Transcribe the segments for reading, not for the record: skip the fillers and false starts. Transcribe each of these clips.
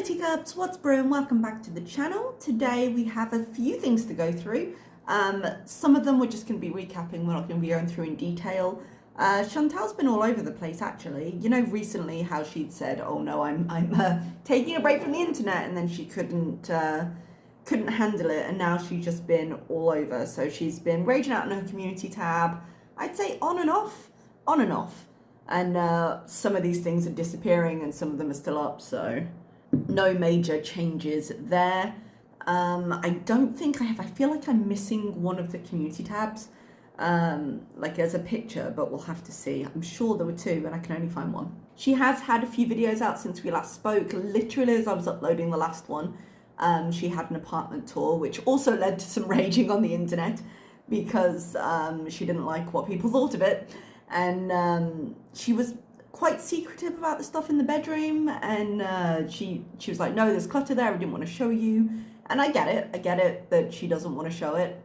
Teacups, what's brewing? Welcome back to the channel. Today we have a few things to go through. Some of them we're just going to be recapping, we're not going to be going through in detail. Chantal's been all over the place actually. You know, recently how she'd said, oh no, I'm taking a break from the internet, and then she couldn't handle it, and now she's just been all over. So she's been raging out in her community tab, I'd say on and off. And some of these things are disappearing and some of them are still up, so no major changes there. I don't think I have. I feel like I'm missing one of the community tabs, like as a picture, but we'll have to see. I'm sure there were two and I can only find one. She has had a few videos out since we last spoke. Literally as I was uploading the last one, she had an apartment tour, which also led to some raging on the internet because she didn't like what people thought of it. And she was quite secretive about the stuff in the bedroom, and she was like, no, there's clutter there, I didn't want to show you. And I get it that she doesn't want to show it.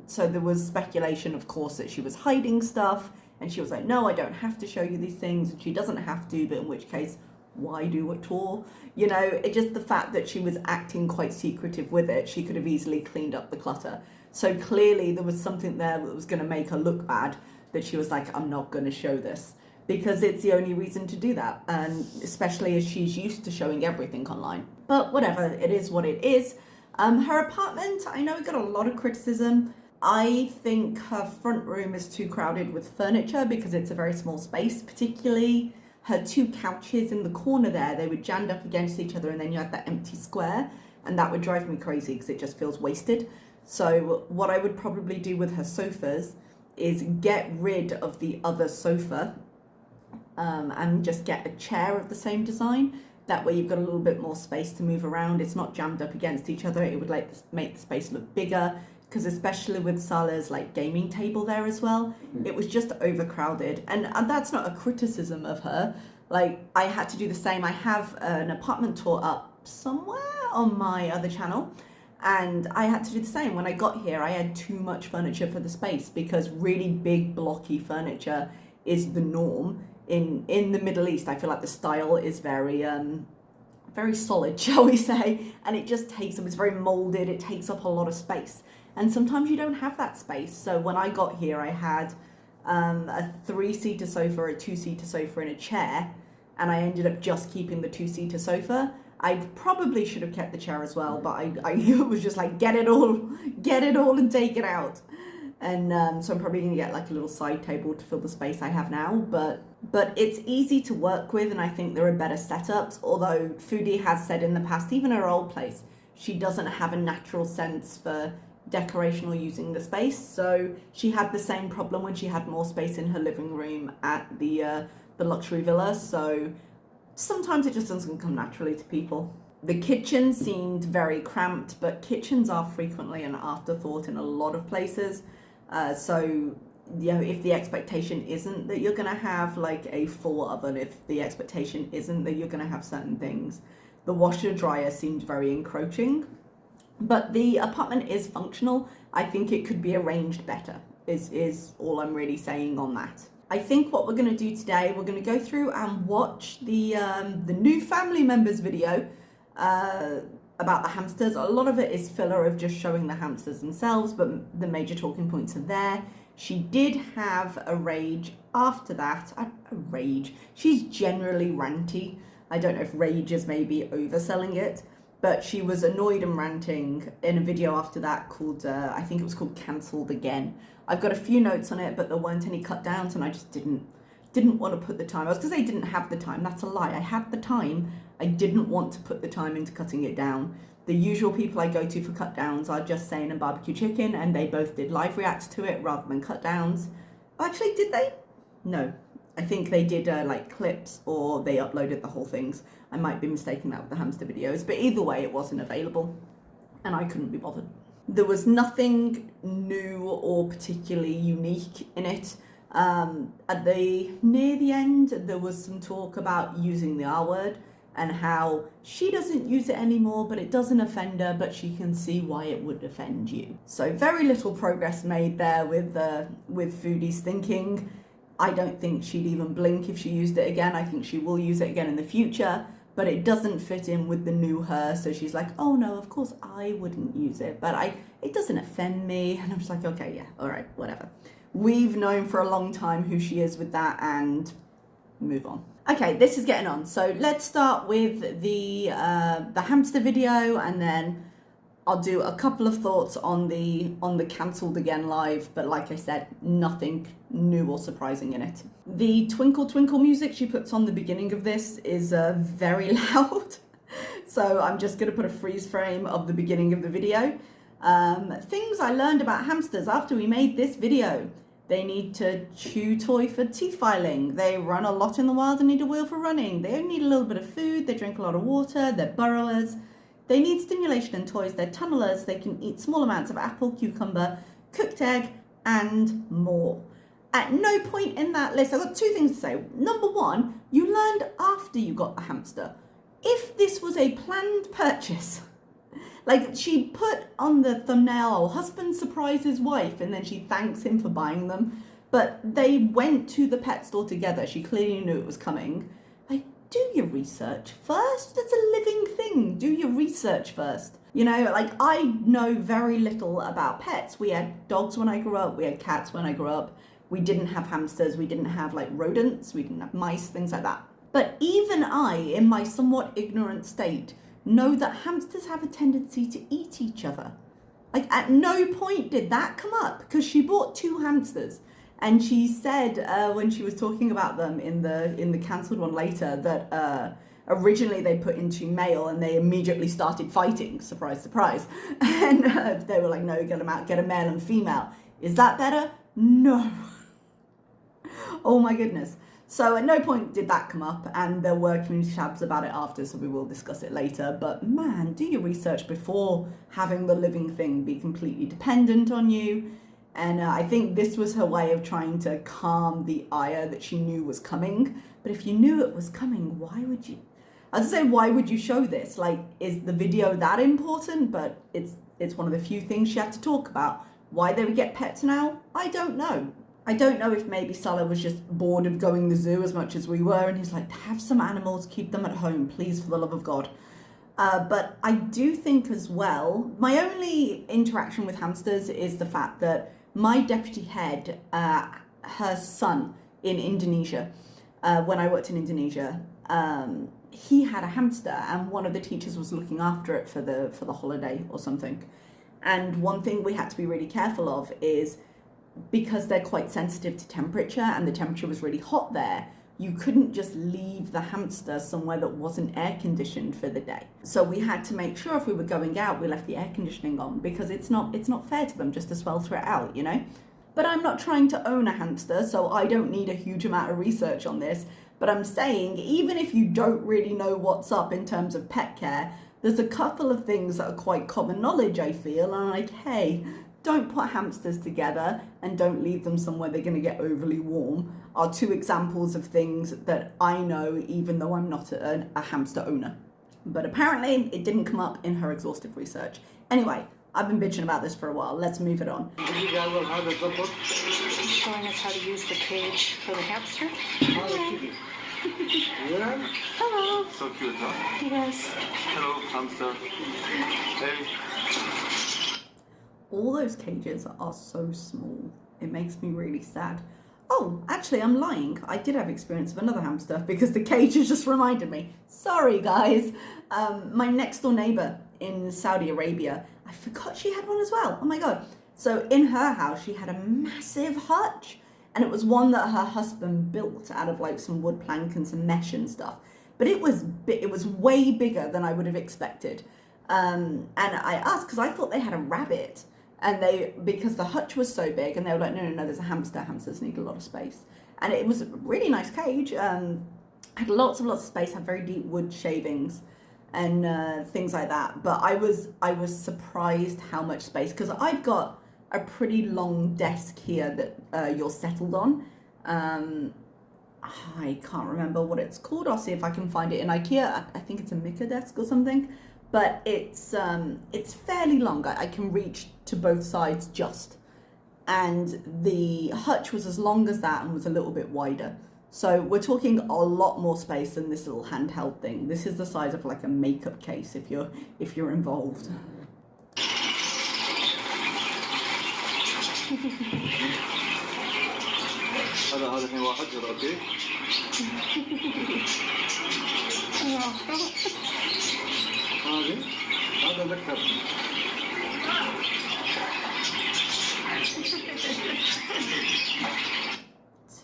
So there was speculation, of course, that she was hiding stuff, and she was like, no, I don't have to show you these things, and she doesn't have to, but in which case, why do a tour? You know, it just the fact that she was acting quite secretive with it, she could have easily cleaned up the clutter. So clearly there was something there that was going to make her look bad, that she was like, I'm not going to show this, because it's the only reason to do that, and especially as she's used to showing everything online. But whatever, it is what it is. Her apartment, I know it got a lot of criticism. I think her front room is too crowded with furniture because it's a very small space, particularly her two couches in the corner there, they were jammed up against each other, and then you had that empty square, and that would drive me crazy because it just feels wasted. So what I would probably do with her sofas is get rid of the other sofa and just get a chair of the same design. That way you've got a little bit more space to move around. It's not jammed up against each other. It would make the space look bigger, because especially with Salah's like gaming table there as well, it was just overcrowded. And that's not a criticism of her. Like, I had to do the same. I have an apartment tour up somewhere on my other channel, and I had to do the same. When I got here, I had too much furniture for the space, because really big blocky furniture is the norm in the Middle East. I feel like the style is very solid, shall we say, and it just takes up, it's very molded, it takes up a lot of space, and sometimes you don't have that space. So when I got here, I had a 3-seater sofa, a 2-seater sofa, and a chair, and I ended up just keeping the 2-seater sofa. I probably should have kept the chair as well, but I was just like, get it all and take it out. And so I'm probably going to get like a little side table to fill the space I have now, but it's easy to work with, and I think there are better setups. Although Foodie has said in the past, even her old place, she doesn't have a natural sense for decoration or using the space. So she had the same problem when she had more space in her living room at the luxury villa. So sometimes it just doesn't come naturally to people. The kitchen seemed very cramped, but kitchens are frequently an afterthought in a lot of places. So, you know, if the expectation isn't that you're going to have like a full oven, if the expectation isn't that you're going to have certain things, the washer dryer seemed very encroaching. But the apartment is functional. I think it could be arranged better, is all I'm really saying on that. I think what we're going to do today, we're going to go through and watch the new family members video about the hamsters. A lot of it is filler of just showing the hamsters themselves, but the major talking points are there. She did have a rage after that. A rage. She's generally ranty. I don't know if rage is maybe overselling it, but she was annoyed and ranting in a video after that called, I think it was called Cancelled Again. I've got a few notes on it, but there weren't any cut downs, and I just didn't want to put the time. I was going to say didn't have the time. That's a lie. I had the time. I didn't want to put the time into cutting it down. The usual people I go to for cut downs are Just Saying and Barbecue Chicken, and they both did live reacts to it rather than cut downs. Actually, did they? No. I think they did like clips, or they uploaded the whole things. I might be mistaking that with the hamster videos, but either way, it wasn't available, and I couldn't be bothered. There was nothing new or particularly unique in it. Near the end, there was some talk about using the R word and how she doesn't use it anymore, but it doesn't offend her, but she can see why it would offend you. So very little progress made there with Foodie's thinking. I don't think she'd even blink if she used it again. I think she will use it again in the future, but it doesn't fit in with the new her. So she's like, oh no, of course I wouldn't use it, but it doesn't offend me. And I'm just like, okay, yeah, all right, whatever. We've known for a long time who she is with that, and move on. Okay, this is getting on. So let's start with the hamster video, and then I'll do a couple of thoughts on the cancelled again live, but like I said, nothing new or surprising in it. The twinkle twinkle music she puts on the beginning of this is very loud. So I'm just gonna put a freeze frame of the beginning of the video. Things I learned about hamsters after we made this video. They need to chew toy for teeth filing. They run a lot in the wild and need a wheel for running. They only need a little bit of food. They drink a lot of water. They're burrowers. They need stimulation and toys. They're tunnelers. They can eat small amounts of apple, cucumber, cooked egg, and more. At no point in that list, I've got two things to say. Number one, you learned after you got the hamster. If this was a planned purchase, like she put on the thumbnail, husband surprises wife, and then she thanks him for buying them. But they went to the pet store together. She clearly knew it was coming. Like, do your research first. It's a living thing. Do your research first. You know, like I know very little about pets. We had dogs when I grew up. We had cats when I grew up. We didn't have hamsters. We didn't have like rodents. We didn't have mice, things like that. But even I, in my somewhat ignorant state, know that hamsters have a tendency to eat each other. Like at no point did that come up, because she bought 2 hamsters, and she said when she was talking about them in the cancelled one later that originally they put into male and they immediately started fighting. Surprise, surprise. And they were like, no, get them out, get a male and female. Is that better? No. Oh my goodness. So at no point did that come up, and there were community tabs about it after, so we will discuss it later. But man, do your research before having the living thing be completely dependent on you. And I think this was her way of trying to calm the ire that she knew was coming. But if you knew it was coming, why would you? I was saying, why would you show this? Like, is the video that important? But it's one of the few things she had to talk about. Why they would get pets now, I don't know. I don't know if maybe Salah was just bored of going to the zoo as much as we were, and he's like, have some animals, keep them at home, please, for the love of God. But I do think as well, my only interaction with hamsters is the fact that my deputy head, her son in Indonesia, when I worked in Indonesia, he had a hamster, and one of the teachers was looking after it for the holiday or something. And one thing we had to be really careful of is, because they're quite sensitive to temperature and the temperature was really hot there, you couldn't just leave the hamster somewhere that wasn't air conditioned for the day. So we had to make sure if we were going out, we left the air conditioning on, because it's not fair to them just to swelter it out, you know? But I'm not trying to own a hamster, so I don't need a huge amount of research on this. But I'm saying, even if you don't really know what's up in terms of pet care, there's a couple of things that are quite common knowledge, I feel, and I'm like, hey, don't put hamsters together and don't leave them somewhere they're going to get overly warm, are 2 examples of things that I know, even though I'm not a hamster owner. But apparently it didn't come up in her exhaustive research. Anyway, I've been bitching about this for a while. Let's move it on. Showing us how to use the cage for the hamster. Yeah. Hello. So cute, huh? Yes. Hello, hamster. Hey. All those cages are so small. It makes me really sad. Oh, actually, I'm lying. I did have experience of another hamster, because the cages just reminded me. Sorry, guys. My next door neighbor in Saudi Arabia, I forgot she had one as well. Oh my God. So in her house, she had a massive hutch, and it was one that her husband built out of like some wood plank and some mesh and stuff. But it was way bigger than I would have expected. And I asked, because I thought they had a rabbit. And because the hutch was so big, and they were like, no, there's a hamster. Hamsters need a lot of space. And it was a really nice cage. Had lots of space, had very deep wood shavings and things like that. But I was surprised how much space, because I've got a pretty long desk here that you're settled on. I can't remember what it's called. I'll see if I can find it in IKEA. I think it's a Mika desk or something. But it's fairly long. I can reach to both sides just. And the hutch was as long as that and was a little bit wider. So we're talking a lot more space than this little handheld thing. This is the size of like a makeup case if you're involved. هذا الحين واحد يلا اوكي. هذا ذكر.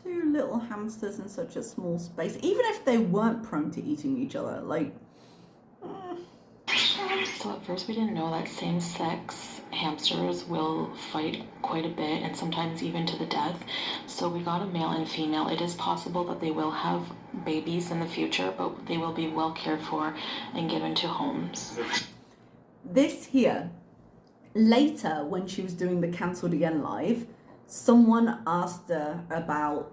Two little hamsters in such a small space, even if they weren't prone to eating each other, like. So at first we didn't know that same-sex hamsters will fight quite a bit and sometimes even to the death. So we got a male and female. It is possible that they will have babies in the future, but they will be well cared for and given to homes. This here, later when she was doing the Cancelled Again live, someone asked her about,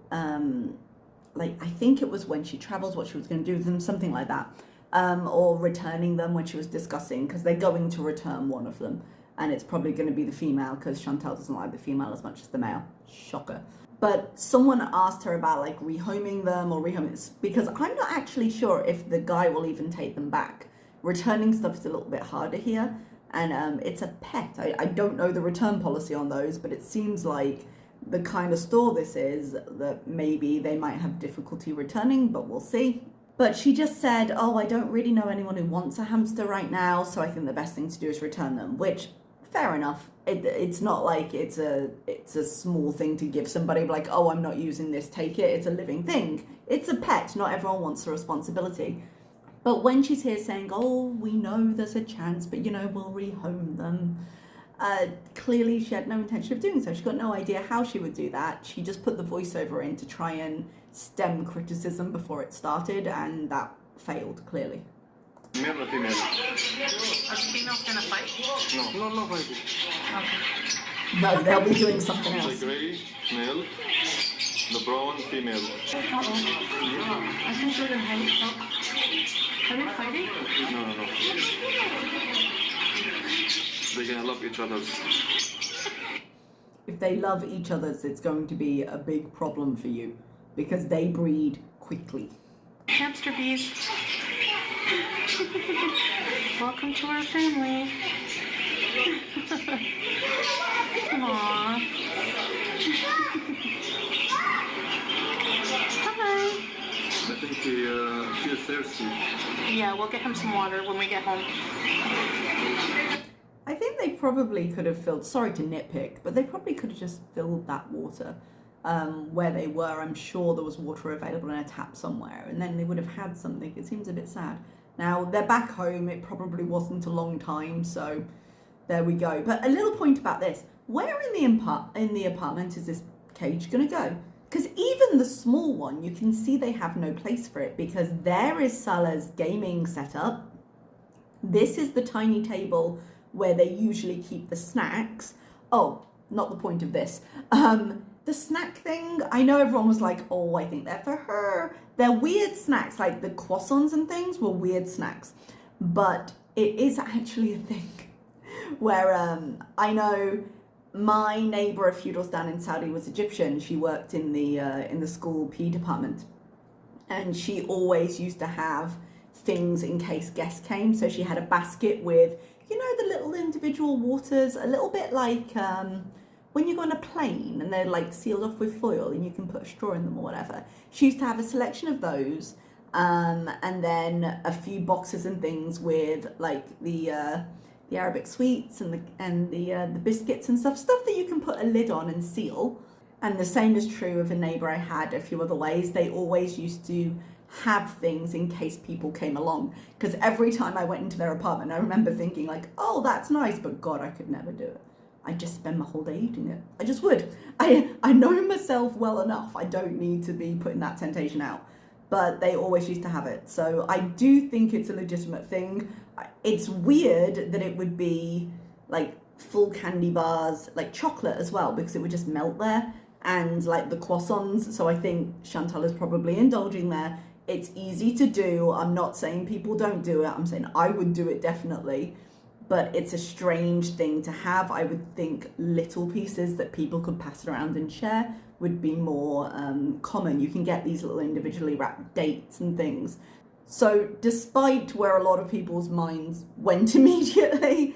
like, I think it was when she travels, what she was going to do with them, something like that. Or returning them when she was discussing, because they're going to return one of them. And it's probably going to be the female, because Chantal doesn't like the female as much as the male. Shocker. But someone asked her about, like, rehoming them or rehoming, because I'm not actually sure if the guy will even take them back. Returning stuff is a little bit harder here. And it's a pet. I don't know the return policy on those, but it seems like the kind of store this is that maybe they might have difficulty returning, but we'll see. But she just said, oh, I don't really know anyone who wants a hamster right now, so I think the best thing to do is return them, which, fair enough. It's not like it's a small thing to give somebody, like, oh, I'm not using this, take it. It's a living thing. It's a pet. Not everyone wants the responsibility. But when she's here saying, oh, we know there's a chance, but, we'll rehome them, clearly she had no intention of doing so. She got no idea how she would do that. She just put the voiceover in to try and stem criticism before it started, and that failed, clearly. Male or female? Are the females gonna fight? No fighting. Okay. No, they'll be doing something The else. grey, male. The brown, female. I think they're gonna fight. Are they fighting? No. They're gonna love each other. If they love each other's, it's going to be a big problem for you, because they breed quickly. Hamster bees. Welcome to our family. Aww. Hi. I think he feels thirsty. Yeah, we'll get him some water when we get home. I think they probably could have filled, sorry to nitpick, but they probably could have just filled that water where they were. I'm sure there was water available in a tap somewhere, and then they would have had something. It seems a bit sad. Now, they're back home. It probably wasn't a long time, so there we go. But a little point about this. Where in the apartment is this cage going to go? Because even the small one, you can see they have no place for it, because there is Salah's gaming setup. This is the tiny table where they usually keep the snacks. Oh, not the point of this. The snack thing, I know everyone was like, oh, I think they're for her. They're weird snacks, like the croissants and things were weird snacks. But it is actually a thing where I know my neighbour a few doors down in Saudi was Egyptian. She worked in the school PE department. And she always used to have things in case guests came. So she had a basket with, the little individual waters, a little bit like when you go on a plane and they're like sealed off with foil and you can put a straw in them or whatever. She used to have a selection of those, and then a few boxes and things with like the Arabic sweets and the biscuits and stuff that you can put a lid on and seal. And the same is true of a neighbour I had a few other ways. They always used to have things in case people came along, because every time I went into their apartment I remember thinking like, oh, that's nice, but God, I could never do it. I'd just spend my whole day eating it. I just would. I know myself well enough. I don't need to be putting that temptation out. But they always used to have it. So I do think it's a legitimate thing. It's weird that it would be like full candy bars, like chocolate as well, because it would just melt there, and like the croissants. So I think Chantal is probably indulging there. It's easy to do. I'm not saying people don't do it. I'm saying I would do it definitely. But it's a strange thing to have. I would think little pieces that people could pass around and share would be more common. You can get these little individually wrapped dates and things. So despite where a lot of people's minds went immediately,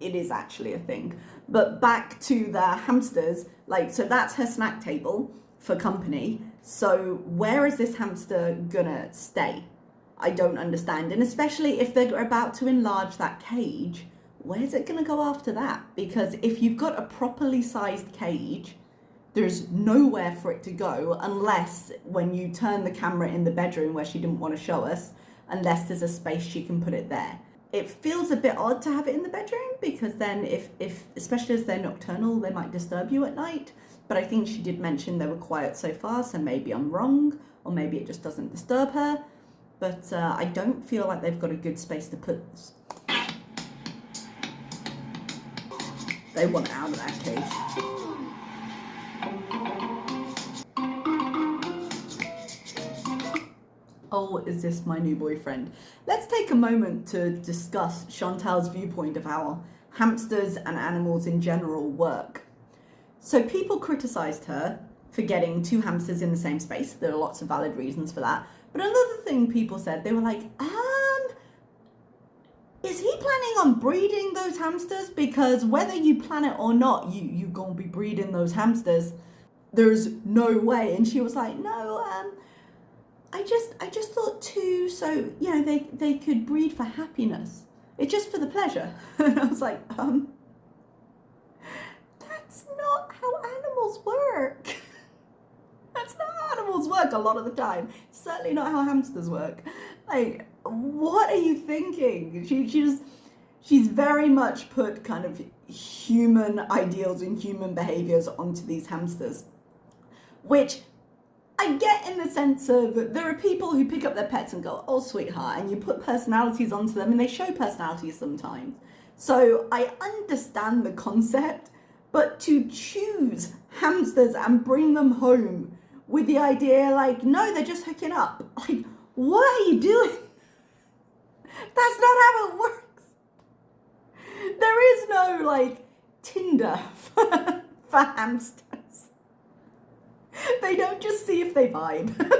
it is actually a thing. But back to the hamsters, like, so that's her snack table for company. So where is this hamster gonna stay? I don't understand. And especially if they're about to enlarge that cage, where's it gonna go after that? Because if you've got a properly sized cage, there's nowhere for it to go, unless when you turn the camera in the bedroom where she didn't want to show us, unless there's a space she can put it there. It feels a bit odd to have it in the bedroom, because then if especially as they're nocturnal, they might disturb you at night. But I think she did mention they were quiet so far, so maybe I'm wrong, or maybe it just doesn't disturb her. But I don't feel like they've got a good space to put this. They want out of that cage. Oh, is this my new boyfriend? Let's take a moment to discuss Chantal's viewpoint of how hamsters and animals in general work. So people criticised her for getting 2 hamsters in the same space. There are lots of valid reasons for that. But another thing people said, they were like, is he planning on breeding those hamsters? Because whether you plan it or not, you gonna be breeding those hamsters. There's no way. And she was like, no, I just thought 2, so, you know, they could breed for happiness. It's just for the pleasure. And I was like, that's not how animals work. That's not how animals work a lot of the time. Certainly not how hamsters work. Like, what are you thinking? She's very much put kind of human ideals and human behaviors onto these hamsters, which I get in the sense of there are people who pick up their pets and go, oh, sweetheart, and you put personalities onto them and they show personalities sometimes. So I understand the concept, but to choose hamsters and bring them home with the idea like, no, they're just hooking up. Like, what are you doing? That's not how it works. There is no, like, Tinder for hamsters. They don't just see if they vibe. And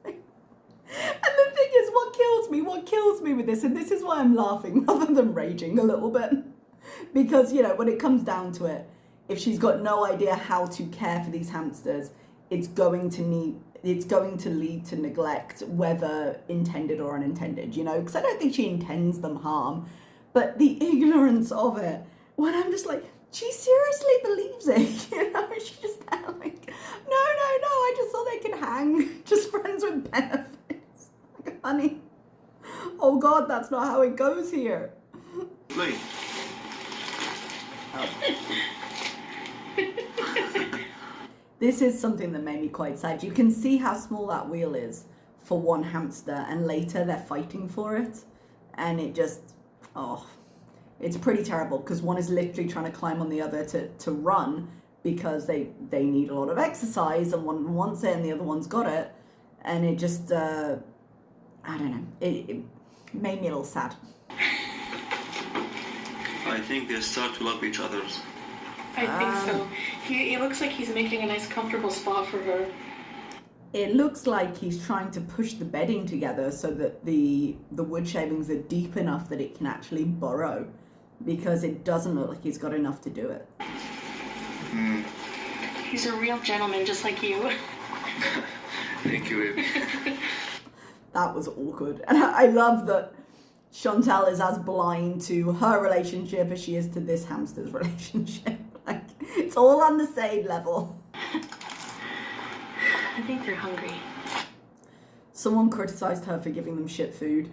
the thing is, what kills me with this, and this is why I'm laughing rather than raging a little bit, because, you know, when it comes down to it, if she's got no idea how to care for these hamsters, it's going to lead to neglect, whether intended or unintended, you know, because I don't think she intends them harm, but the ignorance of it, when I'm just like, she seriously believes it, you know, she's just like, no, I just thought they could hang, just friends with benefits. Like, honey, oh God, that's not how it goes here. Play. This is something that made me quite sad. You can see how small that wheel is for one hamster, and later they're fighting for it, and it just, it's pretty terrible, because one is literally trying to climb on the other to run, because they need a lot of exercise, and one wants it and the other one's got it, and it just, I don't know, it made me a little sad. I think they start to love each other. I think so. He looks like he's making a nice comfortable spot for her. It looks like he's trying to push the bedding together so that the wood shavings are deep enough that it can actually burrow, because it doesn't look like he's got enough to do it. He's a real gentleman, just like you. Thank you, baby. That was awkward. And I love that Chantal is as blind to her relationship as she is to this hamster's relationship. Like, it's all on the same level. I think they're hungry. Someone criticised her for giving them shit food.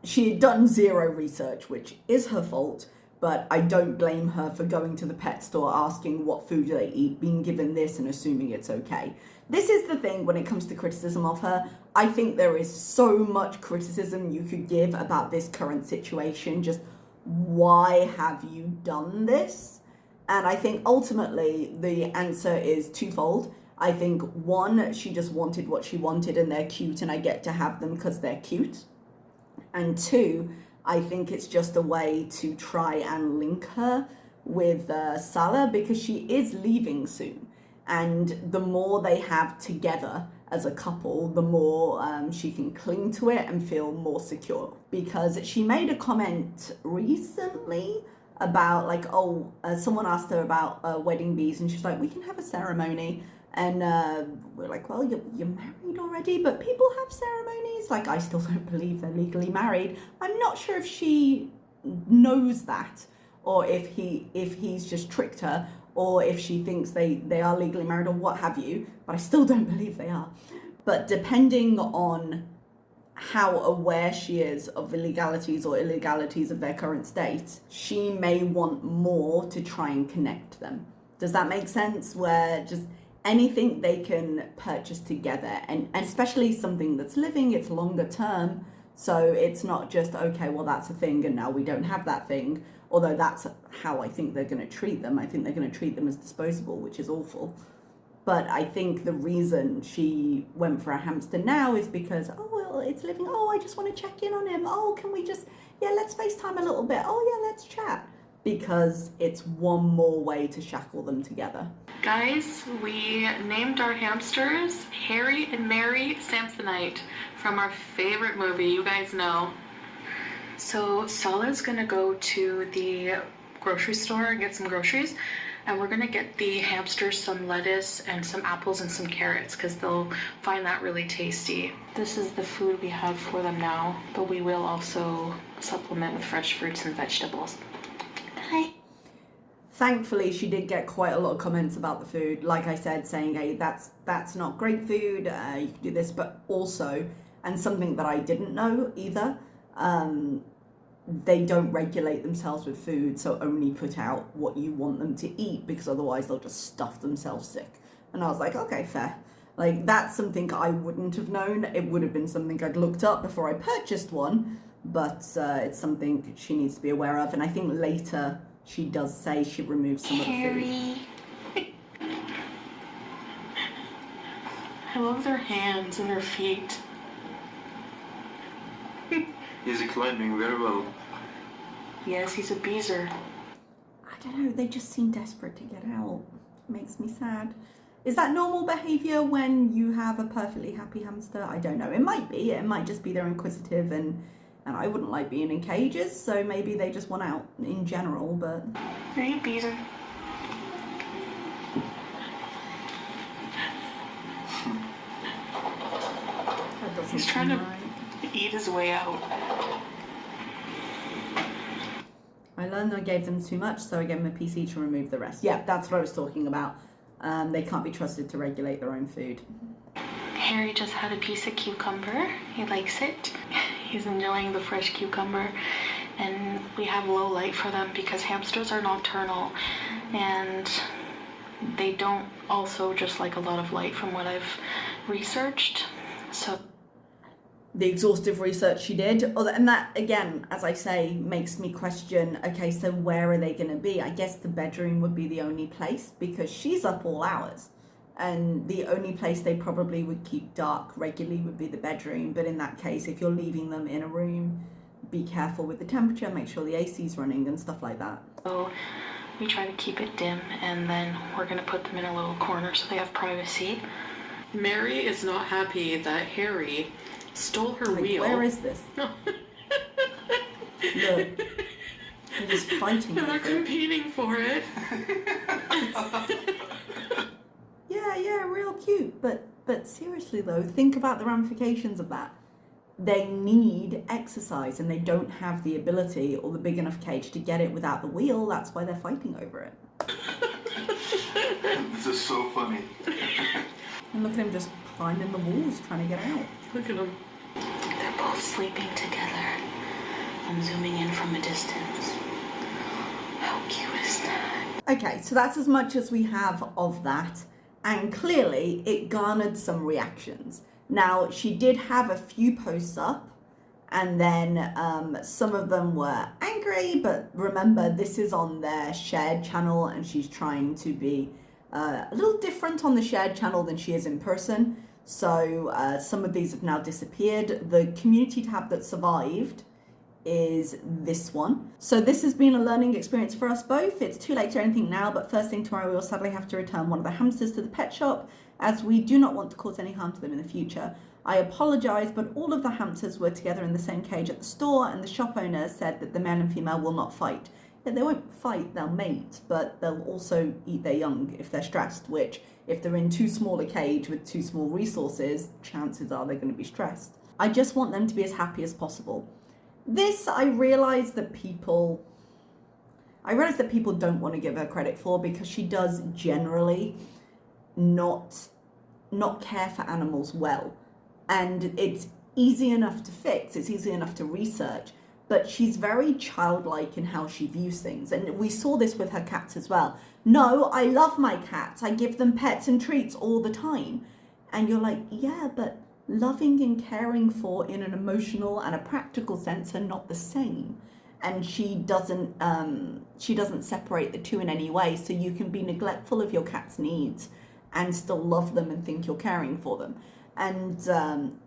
She had done zero research, which is her fault, but I don't blame her for going to the pet store, asking what food they eat, being given this and assuming it's okay. This is the thing when it comes to criticism of her. I think there is so much criticism you could give about this current situation. Just, why have you done this? And I think ultimately the answer is twofold. I think, one, she just wanted what she wanted and they're cute and I get to have them because they're cute. And two, I think it's just a way to try and link her with Salah, because she is leaving soon. And the more they have together as a couple, the more she can cling to it and feel more secure. Because she made a comment recently about like, someone asked her about wedding bees, and she's like, we can have a ceremony. And we're like, well, you're married already, but people have ceremonies. Like, I still don't believe they're legally married. I'm not sure if she knows that, or if he's just tricked her, or if she thinks they are legally married, or what have you, but I still don't believe they are. But depending on how aware she is of the legalities or illegalities of their current state, she may want more to try and connect them. Does that make sense? Where just anything they can purchase together, and especially something that's living, it's longer term, so it's not just, okay, well, that's a thing and now we don't have that thing, although that's how I think they're going to treat them. I think they're going to treat them as disposable, which is awful. But I think the reason she went for a hamster now is because, oh, well, it's living, oh, I just want to check in on him, oh, can we just, yeah, let's FaceTime a little bit, oh yeah, let's chat, because it's one more way to shackle them together. Guys, we named our hamsters Harry and Mary Samsonite from our favorite movie, you guys know. So Sala's gonna go to the grocery store and get some groceries, and we're gonna get the hamsters some lettuce and some apples and some carrots because they'll find that really tasty. This is the food we have for them now, but we will also supplement with fresh fruits and vegetables. Hi. Thankfully, she did get quite a lot of comments about the food, like I said, saying, hey, that's not great food, you can do this, but also, and something that I didn't know either, they don't regulate themselves with food, so only put out what you want them to eat, because otherwise they'll just stuff themselves sick. And I was like, okay, fair. Like, that's something I wouldn't have known. It would have been something I'd looked up before I purchased one, but it's something she needs to be aware of. And I think later she does say she removes some of the food. I love their hands and their feet. He's climbing very well. Yes, he's a beezer. I don't know, they just seem desperate to get out. It makes me sad. Is that normal behaviour when you have a perfectly happy hamster? I don't know. It might be. It might just be they're inquisitive, and I wouldn't like being in cages, so maybe they just want out in general, but... Are you beezer? That doesn't He's trying seem to right. eat his way out. I learned I gave them too much, so I gave them a PC to remove the rest. Yeah, that's what I was talking about. They can't be trusted to regulate their own food. Harry just had a piece of cucumber. He likes it. He's enjoying the fresh cucumber. And we have low light for them because hamsters are nocturnal. And they don't also just like a lot of light from what I've researched. So the exhaustive research she did, and that, again, as I say, makes me question, okay, so where are they going to be? I guess the bedroom would be the only place, because she's up all hours, and the only place they probably would keep dark regularly would be the bedroom. But in that case, if you're leaving them in a room, be careful with the temperature, make sure the AC's running and stuff like that. So we try to keep it dim, and then we're going to put them in a little corner so they have privacy. Mary is not happy that Harry stole her wheel. Where is this? Look, they're just fighting. And they're competing for it. yeah, real cute. But seriously though, think about the ramifications of that. They need exercise, and they don't have the ability or the big enough cage to get it without the wheel. That's why they're fighting over it. This is so funny. And look at him just climbing the walls trying to get out. Look at them. They're both sleeping together. I'm zooming in from a distance. How cute is that? Okay, so that's as much as we have of that. And clearly it garnered some reactions. Now, she did have a few posts up, and then some of them were angry, but remember, this is on their shared channel, and she's trying to be a little different on the shared channel than she is in person. So some of these have now disappeared. The community tab that survived is this one. So this has been a learning experience for us both. It's too late to do anything now, but first thing tomorrow we will sadly have to return one of the hamsters to the pet shop, as we do not want to cause any harm to them in the future. I apologise, but all of the hamsters were together in the same cage at the store, and the shop owner said that the male and female will not fight. Yeah, they won't fight, they'll mate, but they'll also eat their young if they're stressed, which if they're in too small a cage with too small resources, chances are they're going to be stressed. I just want them to be as happy as possible. This, I realise that people don't want to give her credit for, because she does generally not care for animals well. And it's easy enough to fix, it's easy enough to research, but she's very childlike in how she views things. And we saw this with her cats as well. No, I love my cats. I give them pets and treats all the time. And you're like, yeah, but loving and caring for in an emotional and a practical sense are not the same. And she doesn't separate the two in any way. So you can be neglectful of your cat's needs and still love them and think you're caring for them. And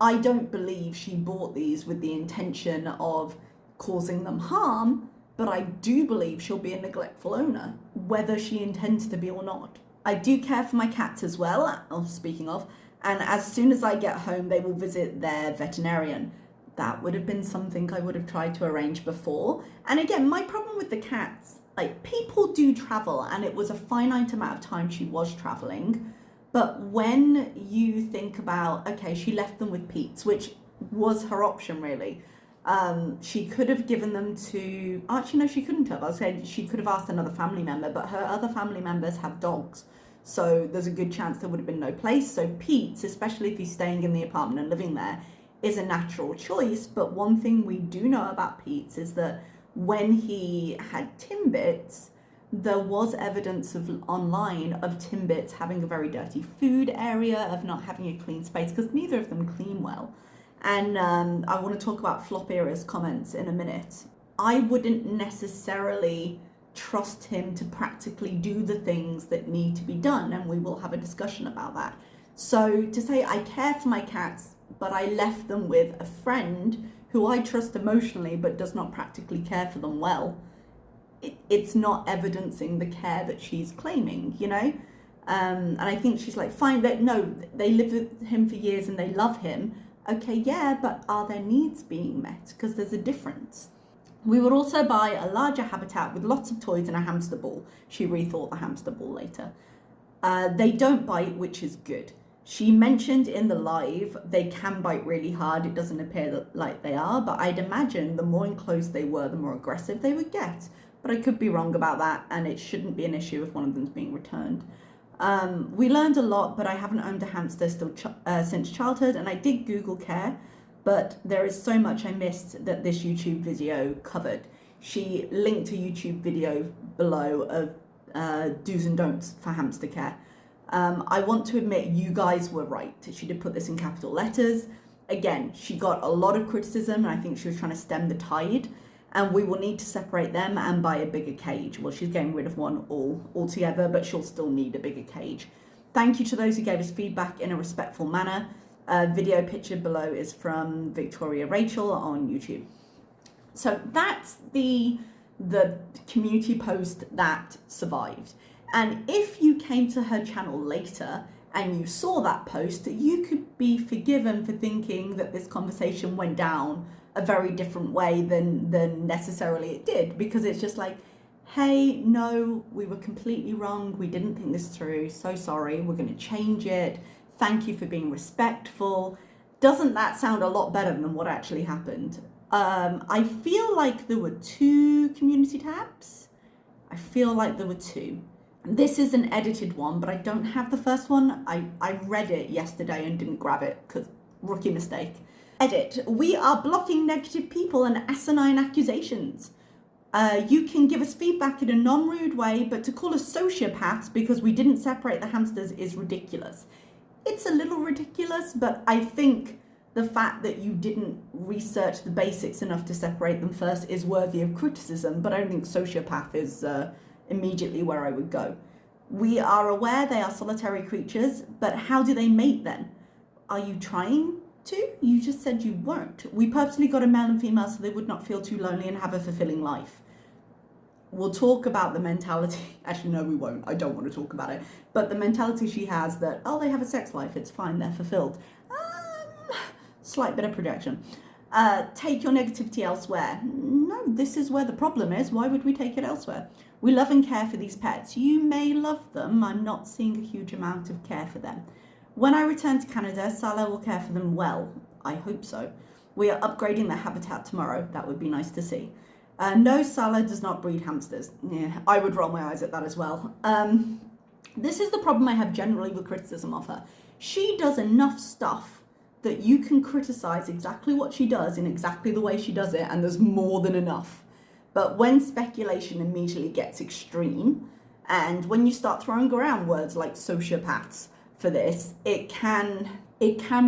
I don't believe she bought these with the intention of causing them harm, but I do believe she'll be a neglectful owner, whether she intends to be or not. I do care for my cats as well, speaking of, and as soon as I get home, they will visit their veterinarian. That would have been something I would have tried to arrange before. And again, my problem with the cats, like, people do travel, and it was a finite amount of time she was traveling. But when you think about, okay, she left them with Pete's, which was her option really. She could have given them to, actually no, she couldn't have. I was saying she could have asked another family member, but her other family members have dogs. So there's a good chance there would have been no place. So Pete's, especially if he's staying in the apartment and living there, is a natural choice. But one thing we do know about Pete's is that when he had Timbits, there was evidence online of Timbits having a very dirty food area, of not having a clean space, because neither of them clean well. And I want to talk about Flopira's comments in a minute. I wouldn't necessarily trust him to practically do the things that need to be done, and we will have a discussion about that. So to say I care for my cats, but I left them with a friend who I trust emotionally but does not practically care for them well, it's not evidencing the care that she's claiming, you know? And I think she's like, fine, they live with him for years and they love him. Okay, yeah, but are their needs being met? Because there's a difference. We would also buy a larger habitat with lots of toys and a hamster ball. She rethought the hamster ball later. They don't bite, which is good. She mentioned in the live they can bite really hard. It doesn't appear like they are, but I'd imagine the more enclosed they were, the more aggressive they would get. But I could be wrong about that, and it shouldn't be an issue if one of them's being returned. We learned a lot, but I haven't owned a hamster since childhood, and I did Google care, but there is so much I missed that this YouTube video covered. She linked a YouTube video below of do's and don'ts for hamster care. I want to admit you guys were right. She did put this in capital letters. Again, she got a lot of criticism, and I think she was trying to stem the tide. And we will need to separate them and buy a bigger cage. Well, she's getting rid of one altogether, but she'll still need a bigger cage. Thank you to those who gave us feedback in a respectful manner. Video pictured below is from Victoria Rachel on YouTube. So that's the community post that survived. And if you came to her channel later and you saw that post, you could be forgiven for thinking that this conversation went down a very different way than necessarily it did, because it's just like, hey, no, we were completely wrong, we didn't think this through, so sorry, we're going to change it, thank you for being respectful. Doesn't that sound a lot better than what actually happened? I feel like there were 2 community tabs. I feel like there were 2. This is an edited one, but I don't have the first one. I read it yesterday and didn't grab it because rookie mistake. Edit. We are blocking negative people and asinine accusations. You can give us feedback in a non-rude way, but to call us sociopaths because we didn't separate the hamsters is ridiculous. It's a little ridiculous, but I think the fact that you didn't research the basics enough to separate them first is worthy of criticism, but I don't think sociopath is immediately where I would go. We are aware they are solitary creatures, but how do they mate then? Are you trying to. You just said you weren't. We purposely got a male and female so they would not feel too lonely and have a fulfilling life. We'll talk about the mentality. Actually, no, we won't. I don't want to talk about it. But the mentality she has that, oh, they have a sex life. It's fine. They're fulfilled. Slight bit of projection. Take your negativity elsewhere. No, this is where the problem is. Why would we take it elsewhere? We love and care for these pets. You may love them. I'm not seeing a huge amount of care for them. When I return to Canada, Salah will care for them well. I hope so. We are upgrading their habitat tomorrow. That would be nice to see. No, Salah does not breed hamsters. Yeah, I would roll my eyes at that as well. This is the problem I have generally with criticism of her. She does enough stuff that you can criticize exactly what she does in exactly the way she does it, and there's more than enough. But when speculation immediately gets extreme, and when you start throwing around words like sociopaths for this, it can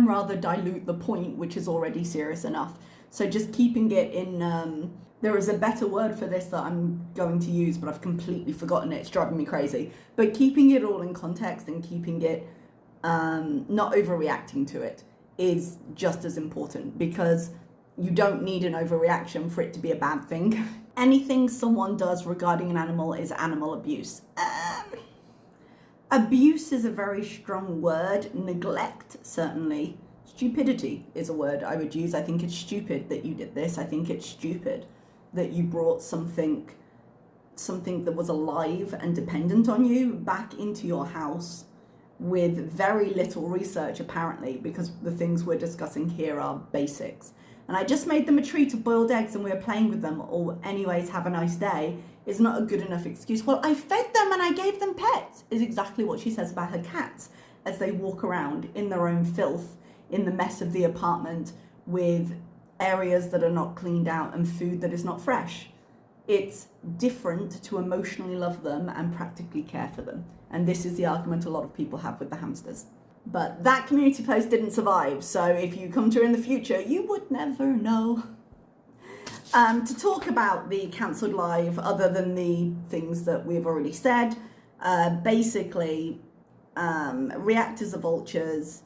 rather dilute the point, which is already serious enough. So just keeping it in, there is a better word for this that I'm going to use, but I've completely forgotten it. It's driving me crazy. But keeping it all in context and keeping it, not overreacting to it is just as important, because you don't need an overreaction for it to be a bad thing. Anything someone does regarding an animal is animal abuse. Abuse is a very strong word. Neglect, certainly. Stupidity is a word I would use. I think it's stupid that you did this. I think it's stupid that you brought something that was alive and dependent on you back into your house with very little research, apparently, because the things we're discussing here are basics. And I just made them a treat of boiled eggs and we were playing with them, or anyways, have a nice day, is not a good enough excuse. Well, I fed them and I gave them pets, is exactly what she says about her cats as they walk around in their own filth, in the mess of the apartment, with areas that are not cleaned out and food that is not fresh. It's different to emotionally love them and practically care for them. And this is the argument a lot of people have with the hamsters. But that community post didn't survive, so if you come to her in the future, you would never know. To talk about the cancelled live, other than the things that we've already said, basically, reactors are vultures,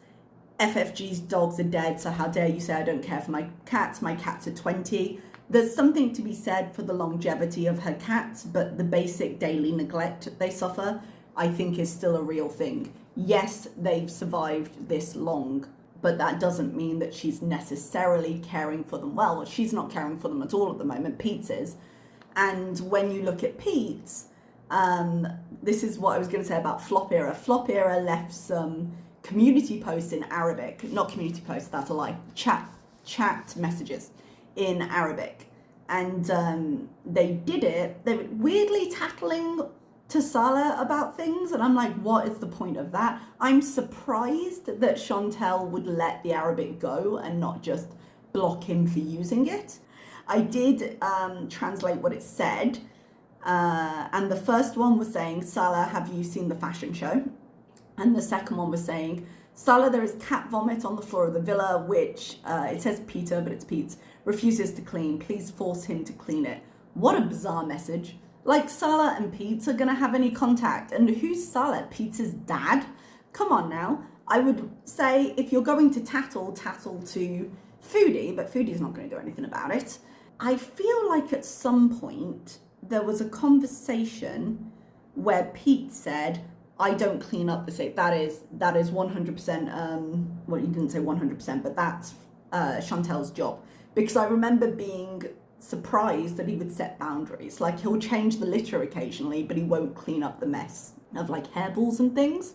FFG's dogs are dead, so how dare you say I don't care for my cats are 20. There's something to be said for the longevity of her cats, but the basic daily neglect they suffer, I think, is still a real thing. Yes, they've survived this long, but that doesn't mean that she's necessarily caring for them well. She's not caring for them at all at the moment. Pete's is. And when you look at Pete's, this is what I was going to say about Flop Era. Flop Era left some community posts in Arabic. Not community posts, that's a lie. Chat messages in Arabic. And they did it. They were weirdly tackling to Salah about things, and I'm like, what is the point of that? I'm surprised that Chantal would let the Arabic go and not just block him for using it. I did translate what it said, and the first one was saying, Salah, have you seen the fashion show? And the second one was saying, Salah, there is cat vomit on the floor of the villa, which it says Peter, but it's Pete's, refuses to clean. Please force him to clean it. What a bizarre message. Like, Salah and Pete's are going to have any contact. And who's Salah? Pete's dad? Come on now. I would say if you're going to tattle to Foodie, but Foodie's not going to do anything about it. I feel like at some point there was a conversation where Pete said, I don't clean up the sink. That is 100%, well, you didn't say 100%, but that's Chantal's job. Because I remember being surprised that he would set boundaries. Like, he'll change the litter occasionally, but he won't clean up the mess of like hairballs and things.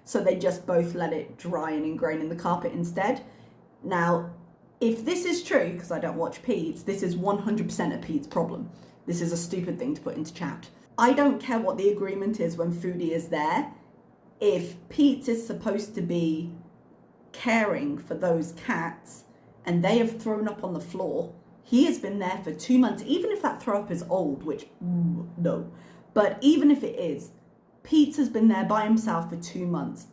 So they just both let it dry and ingrain in the carpet instead. Now, if this is true, because I don't watch Pete's, this is 100% a Pete's problem. This is a stupid thing to put into chat. I don't care what the agreement is when Foodie is there. If Pete's is supposed to be caring for those cats and they have thrown up on the floor, he has been there for 2 months, even if that throw up is old, which, no. But even if it is, Pete's has been there by himself for 2 months.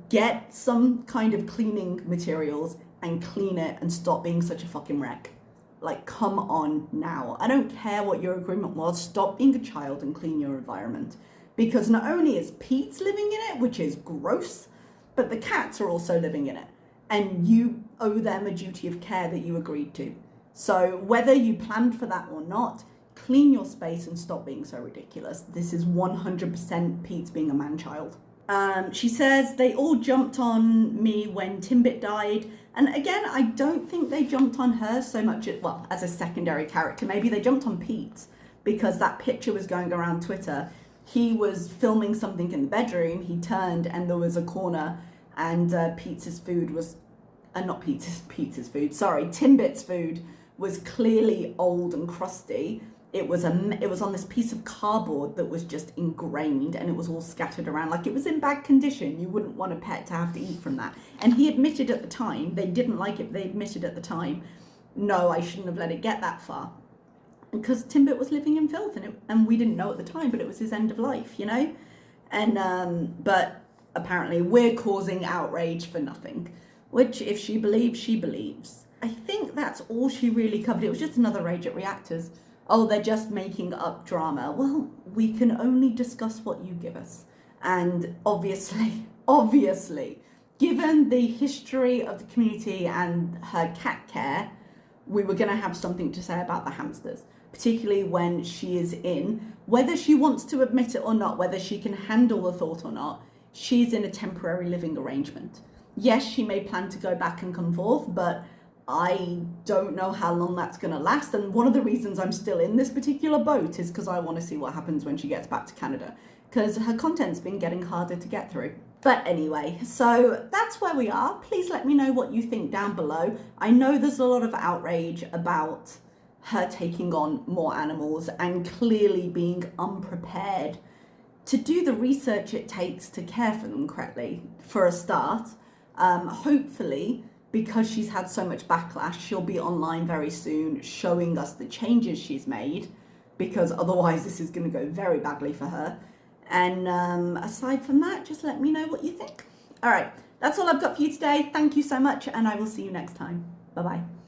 Get some kind of cleaning materials and clean it and stop being such a fucking wreck. Like, come on now. I don't care what your agreement was. Stop being a child and clean your environment. Because not only is Pete's living in it, which is gross, but the cats are also living in it. and you owe them a duty of care that you agreed to. So whether you planned for that or not, clean your space and stop being so ridiculous. This is 100% Pete's being a man-child. She says they all jumped on me when Timbit died. And again, I don't think they jumped on her so much, as a secondary character. Maybe they jumped on Pete because that picture was going around Twitter. He was filming something in the bedroom. He turned and there was a corner and Timbit's food was clearly old and crusty. It was on this piece of cardboard that was just ingrained and it was all scattered around. Like, it was in bad condition. You wouldn't want a pet to have to eat from that. And he admitted at the time, they didn't like it, they admitted at the time, no, I shouldn't have let it get that far. Because Timbit was living in filth and we didn't know at the time, but it was his end of life, you know? And, but apparently we're causing outrage for nothing, which if she believes, she believes. I think that's all she really covered. It was just another rage at reactors. Oh, they're just making up drama. Well, we can only discuss what you give us. And obviously, given the history of the community and her cat care, we were going to have something to say about the hamsters, particularly when she is in, whether she wants to admit it or not, whether she can handle the thought or not, she's in a temporary living arrangement. Yes, she may plan to go back and come forth, but I don't know how long that's going to last. And one of the reasons I'm still in this particular boat is because I want to see what happens when she gets back to Canada, because her content's been getting harder to get through. But anyway, so that's where we are. Please let me know what you think down below. I know there's a lot of outrage about her taking on more animals and clearly being unprepared to do the research it takes to care for them correctly, for a start. Hopefully, because she's had so much backlash, she'll be online very soon showing us the changes she's made, because otherwise this is going to go very badly for her. And aside from that, just let me know what you think. All right, that's all I've got for you today. Thank you so much, and I will see you next time. Bye-bye.